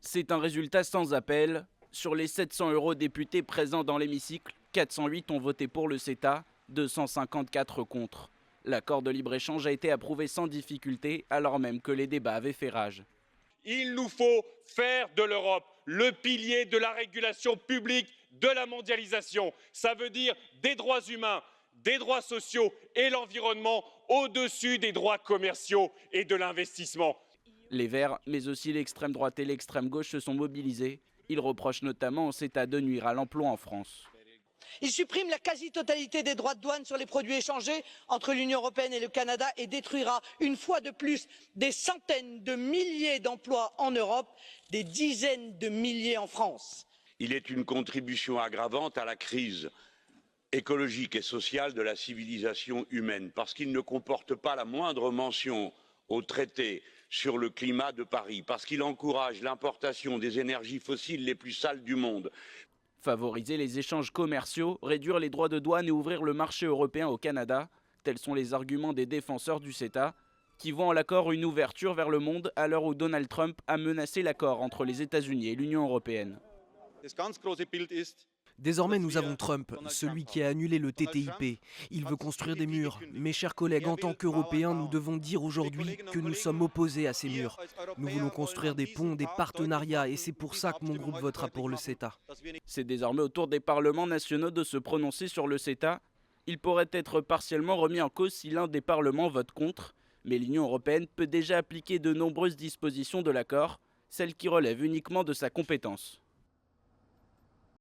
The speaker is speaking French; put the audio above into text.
C'est un résultat sans appel. Sur les 700 eurodéputés présents dans l'hémicycle, 408 ont voté pour le CETA, 254 contre. L'accord de libre-échange a été approuvé sans difficulté, alors même que les débats avaient fait rage. Il nous faut faire de l'Europe le pilier de la régulation publique de la mondialisation. Ça veut dire des droits humains, des droits sociaux et l'environnement au-dessus des droits commerciaux et de l'investissement. Les Verts, mais aussi l'extrême droite et l'extrême gauche se sont mobilisés. Ils reprochent notamment au CETA de nuire à l'emploi en France. Il supprime la quasi-totalité des droits de douane sur les produits échangés entre l'Union européenne et le Canada et détruira une fois de plus des centaines de milliers d'emplois en Europe, des dizaines de milliers en France. Il est une contribution aggravante à la crise écologique et sociale de la civilisation humaine, parce qu'il ne comporte pas la moindre mention au traité sur le climat de Paris, parce qu'il encourage l'importation des énergies fossiles les plus sales du monde. Favoriser les échanges commerciaux, réduire les droits de douane et ouvrir le marché européen au Canada, tels sont les arguments des défenseurs du CETA, qui voient en l'accord une ouverture vers le monde à l'heure où Donald Trump a menacé l'accord entre les États-Unis et l'Union européenne. Désormais, nous avons Trump, celui qui a annulé le TTIP. Il veut construire des murs. Mes chers collègues, en tant qu'Européens, nous devons dire aujourd'hui que nous sommes opposés à ces murs. Nous voulons construire des ponts, des partenariats, et c'est pour ça que mon groupe votera pour le CETA. C'est désormais au tour des parlements nationaux de se prononcer sur le CETA. Il pourrait être partiellement remis en cause si l'un des parlements vote contre, mais l'Union européenne peut déjà appliquer de nombreuses dispositions de l'accord, celles qui relèvent uniquement de sa compétence.